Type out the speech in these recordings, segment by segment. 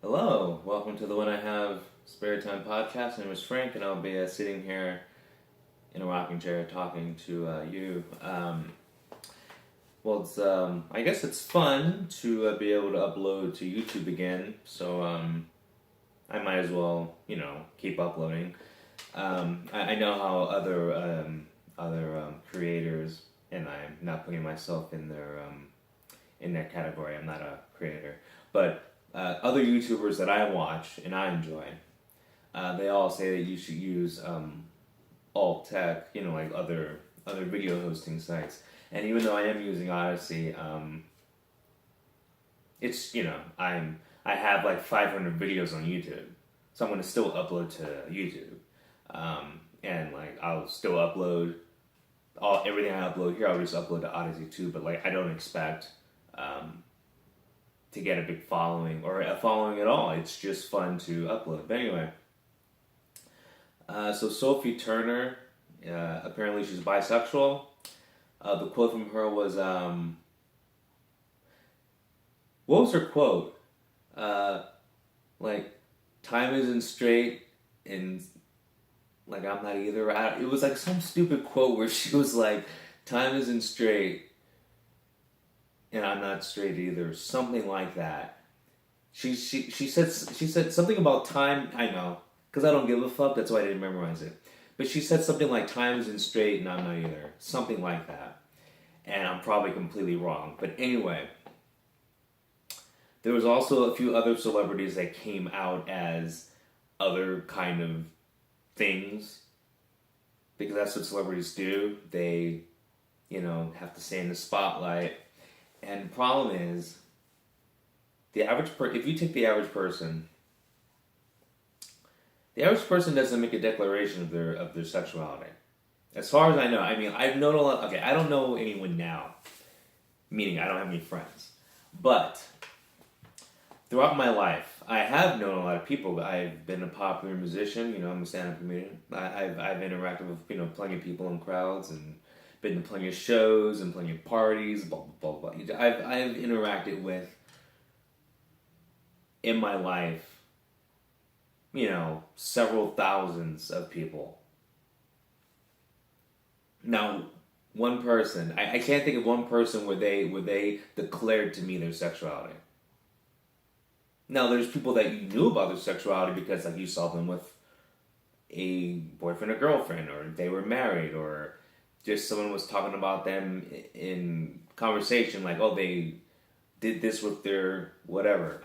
Hello, welcome to the When I Have Spare Time podcast. My name is Frank, and I'll be sitting here in a rocking chair talking to you. I guess it's fun to be able to upload to YouTube again, so I might as well, keep uploading. I know how other creators, and I'm not putting myself in their category. I'm not a creator, but other YouTubers that I watch and I enjoy, they all say that you should use alt tech, like other video hosting sites. And even though I am using Odyssey, it's I have like 500 videos on YouTube, so I'm gonna still upload to YouTube, and like I'll still upload everything I upload here. I'll just upload to Odyssey too, but like I don't expect to get a big following or a following at all. It's just fun to upload. But anyway, so Sophie Turner, apparently she's bisexual. The quote from her was, what was her quote? Like, time isn't straight, and like I'm not either. It was like some stupid quote where she was like, time isn't straight, and I'm not straight either. Something like that. She said something about time. I know, because I don't give a fuck. That's why I didn't memorize it. But she said something like time isn't straight, and I'm not either. Something like that. And I'm probably completely wrong. But anyway, there was also a few other celebrities that came out as other kind of things, because that's what celebrities do. They, have to stay in the spotlight. And the problem is, if you take the average person doesn't make a declaration of their sexuality. As far as I know, I mean, I've known a lot. Okay, I don't know anyone now, meaning I don't have any friends, but throughout my life, I have known a lot of people. I've been a popular musician. I'm a stand-up comedian. I've interacted with plenty of people in crowds and been to plenty of shows and plenty of parties. Blah blah blah blah. I've interacted with in my life, several thousands of people. Now, one person, I can't think of one person where they declared to me their sexuality. Now, there's people that you knew about their sexuality because like you saw them with a boyfriend or girlfriend, or they were married, or just someone was talking about them in conversation, like, oh, they did this with their whatever.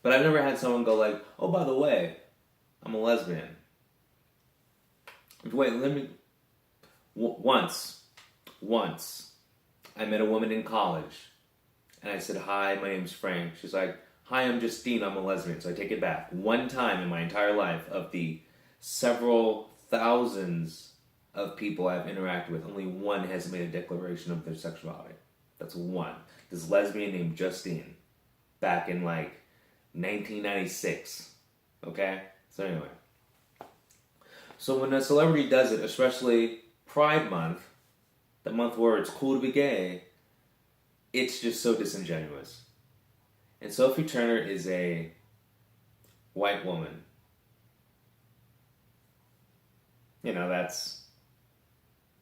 But I've never had someone go like, oh, by the way, I'm a lesbian. Wait, let me... Once, I met a woman in college, and I said, hi, my name's Frank. She's like, hi, I'm Justine, I'm a lesbian. So I take it back. One time in my entire life, of the several thousands of people I've interacted with, only one has made a declaration of their sexuality. That's one. This lesbian named Justine, back in like 1996. Okay? So anyway. So when a celebrity does it, especially Pride Month, the month where it's cool to be gay, it's just so disingenuous. And Sophie Turner is a white woman.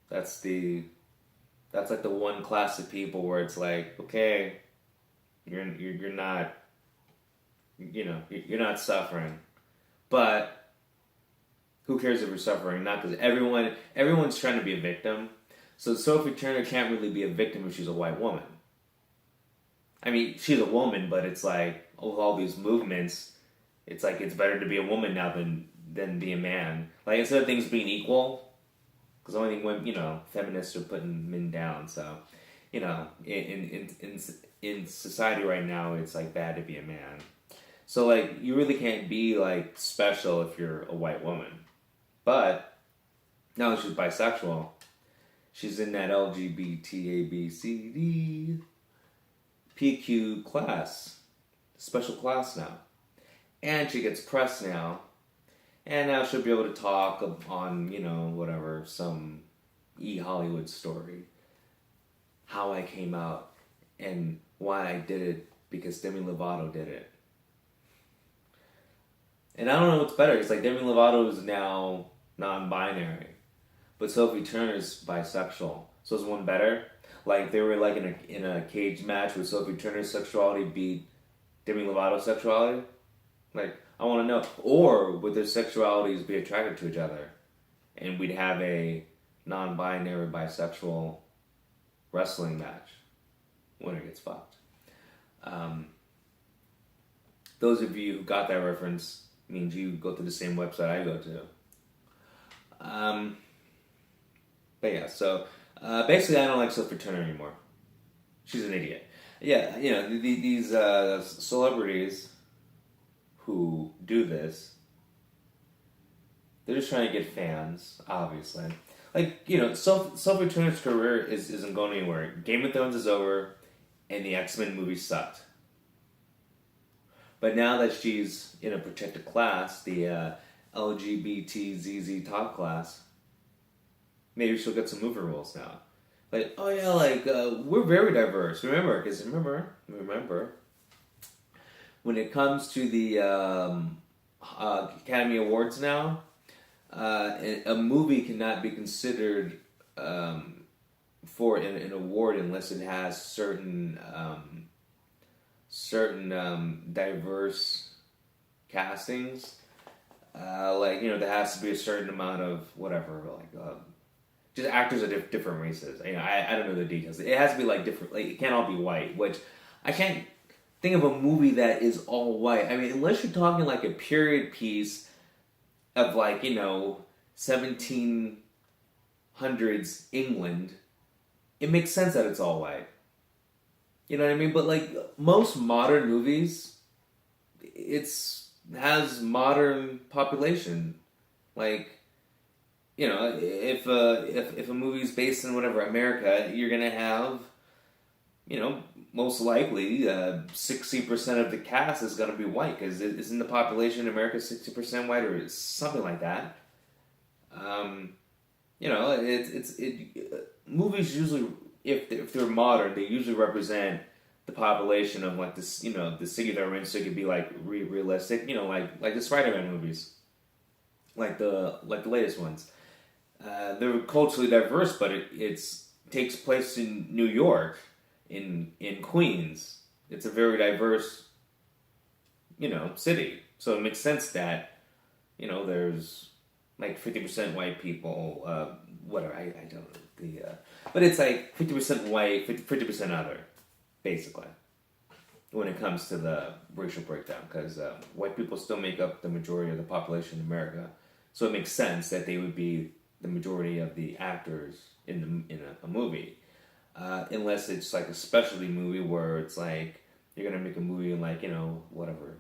That's like the one class of people where it's like, okay, you're not, you're not suffering, but who cares if you're suffering? Not because everyone's trying to be a victim. So Sophie Turner can't really be a victim if she's a white woman. I mean, she's a woman, but it's like, with all these movements, it's like it's better to be a woman now than be a man. Like, instead of things being equal, because the only thing when, feminists are putting men down. So, in society right now, it's like bad to be a man. So like, you really can't be like special if you're a white woman. But now that she's bisexual, she's in that LGBTABCD PQ class, special class now. And she gets press now. And now she'll be able to talk on, whatever, some Hollywood story. How I came out and why I did it because Demi Lovato did it. And I don't know what's better. It's like Demi Lovato is now non-binary, but Sophie Turner's bisexual. So is one better? Like they were like in a cage match with Sophie Turner's sexuality beat Demi Lovato's sexuality. Like I want to know, or would their sexualities be attracted to each other, and we'd have a non-binary bisexual wrestling match. Winner gets fucked. Um, those of you who got that reference means you go to the same website I go to. But yeah, so basically, I don't like Sophie Turner anymore. She's an idiot. Yeah, you know these celebrities who do this, they're just trying to get fans, obviously. Like you know, Sophie Turner's career isn't going anywhere. Game of Thrones is over, and the X-Men movie sucked. But now that she's in a protected class, the LGBTZZ top class, maybe she'll get some movie roles now. Like, oh yeah, like we're very diverse. Remember, when it comes to the Academy Awards now, a movie cannot be considered for an award unless it has certain diverse castings. Like you know, there has to be a certain amount of whatever, like just actors of different races. You know, I don't know the details. It has to be like different. Like it can't all be white. Which I can't think of a movie that is all white. I mean, unless you're talking like a period piece of like you know 1700s England, it makes sense that it's all white. You know what I mean? But like most modern movies, it's has modern population. Like you know, if a movie's based in whatever America, you're gonna have, you know, most likely 60% of the cast is gonna be white because isn't the population in America 60% white or something like that? You know, movies usually if they're modern, they usually represent the population of like this, you know, the city they're in, so it could be like realistic, you know, like the Spider-Man movies, like the latest ones. They're culturally diverse, but it takes place in New York, in Queens. It's a very diverse, you know, city. So it makes sense that, you know, there's like 50% white people. Whatever I don't know but it's like 50% white, 50% other, basically. When it comes to the racial breakdown, because white people still make up the majority of the population in America, so it makes sense that they would be the majority of the actors in a movie, unless it's like a specialty movie where it's like you're gonna make a movie in like you know whatever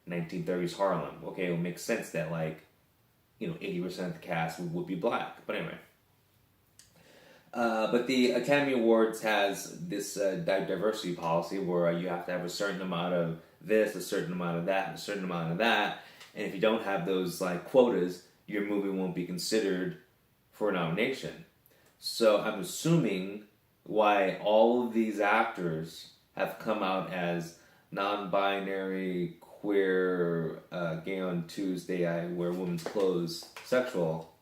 1930s Harlem. Okay, it would make sense that like you know 80% of the cast would be black. But anyway. But the Academy Awards has this diversity policy where you have to have a certain amount of this, a certain amount of that, and a certain amount of that. And if you don't have those like quotas, your movie won't be considered for a nomination. So I'm assuming why all of these actors have come out as non-binary, queer, gay on Tuesday, I wear women's clothes, sexual,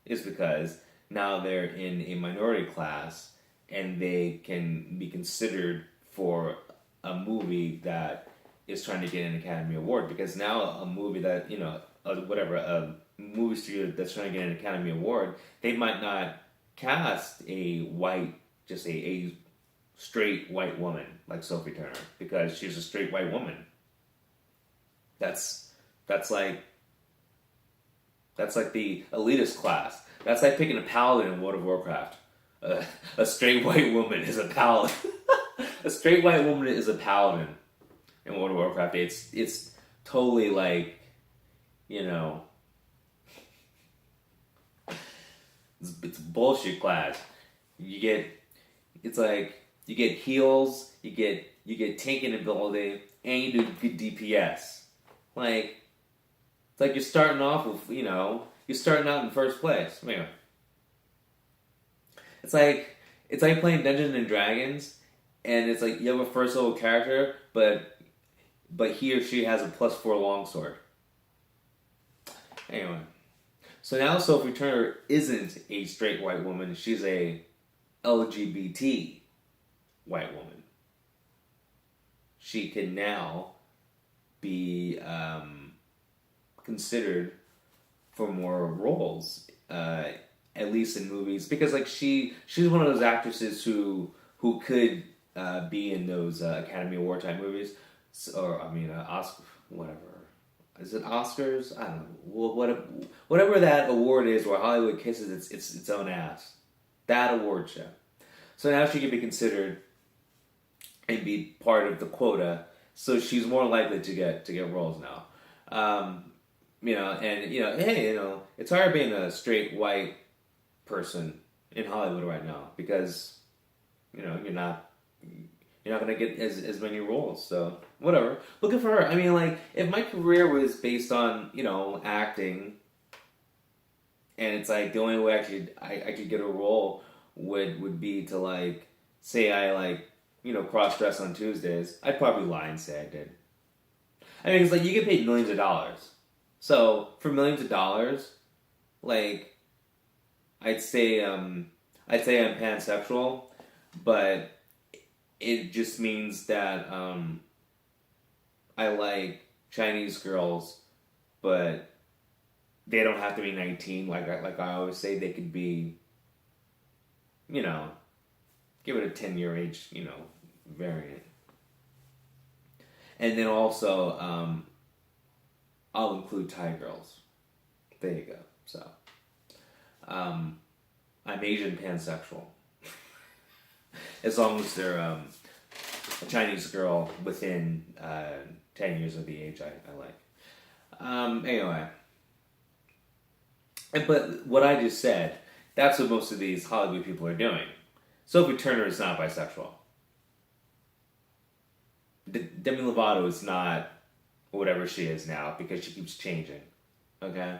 is because now they're in a minority class and they can be considered for a movie that is trying to get an Academy Award. Because now a movie that, you know, a movie studio that's trying to get an Academy Award, they might not cast a white, just a straight white woman like Sophie Turner because she's a straight white woman. That's like the elitist class. That's like picking a paladin in World of Warcraft. A straight white woman is a paladin. A straight white woman is a paladin in World of Warcraft. It's totally like, you know, it's bullshit class. You get heals, you get tanking ability, and you do good DPS. Like, it's like you're starting off with, you know, you're starting out in first place. Anyway. It's like playing Dungeons and Dragons, and it's like you have a first level character, but he or she has a +4 longsword. Anyway, so now Sophie Turner isn't a straight white woman. She's a LGBT white woman. She can now be considered for more roles, at least in movies, because like she's one of those actresses who could be in those Academy Award type movies, or I mean Oscar, whatever. Is it Oscars? I don't know. Whatever that award is where Hollywood kisses its own ass. That award show. So now she can be considered and be part of the quota. So she's more likely to get roles now. And hey, it's hard being a straight white person in Hollywood right now because you're not gonna get as many roles. So whatever. Looking for her. I mean, like if my career was based on acting, and it's like the only way I could get a role would be to like say I like cross dress on Tuesdays. I'd probably lie and say I did. I mean, it's like you get paid millions of dollars. So for millions of dollars, like I'd say I'm pansexual, but it just means that I like Chinese girls, but they don't have to be 19. Like I always say, they could be, give it a 10-year age, variant. And then also, I'll include Thai girls. There you go. So, I'm Asian pansexual. As long as they're a Chinese girl within 10 years of the age I like. Anyway. But what I just said, that's what most of these Hollywood people are doing. Sophie Turner is not bisexual. Demi Lovato is not whatever she is now because she keeps changing. Okay?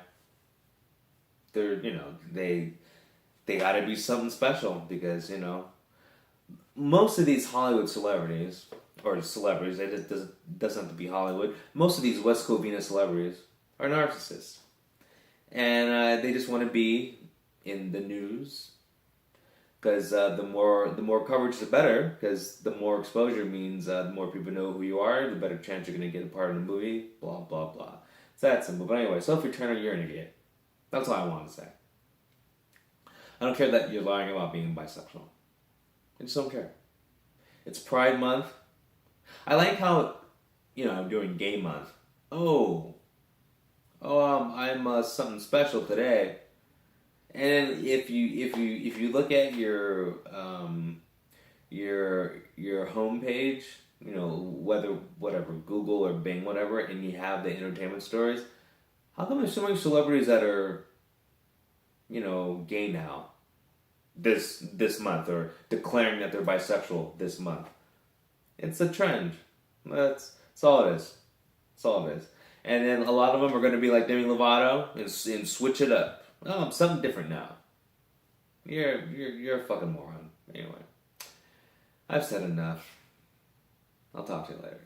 They're, they gotta be something special because, most of these Hollywood celebrities, or celebrities, it doesn't have to be Hollywood, most of these West Covina celebrities are narcissists. And they just want to be in the news because the more coverage, the better. Because the more exposure means the more people know who you are, the better chance you're going to get a part in the movie. Blah blah blah. It's that simple. But anyway, Sophie Turner, you're an idiot. That's all I want to say. I don't care that you're lying about being bisexual. I just don't care. It's Pride Month. I like how during Gay Month. I'm something special today. And if you look at your homepage, whatever Google or Bing, whatever, and you have the entertainment stories, how come there's so many celebrities that are gay now this month or declaring that they're bisexual this month? It's a trend. That's all it is. That's all it is. And then a lot of them are going to be like Demi Lovato and switch it up. Oh, I'm something different now. You're a fucking moron. Anyway, I've said enough. I'll talk to you later.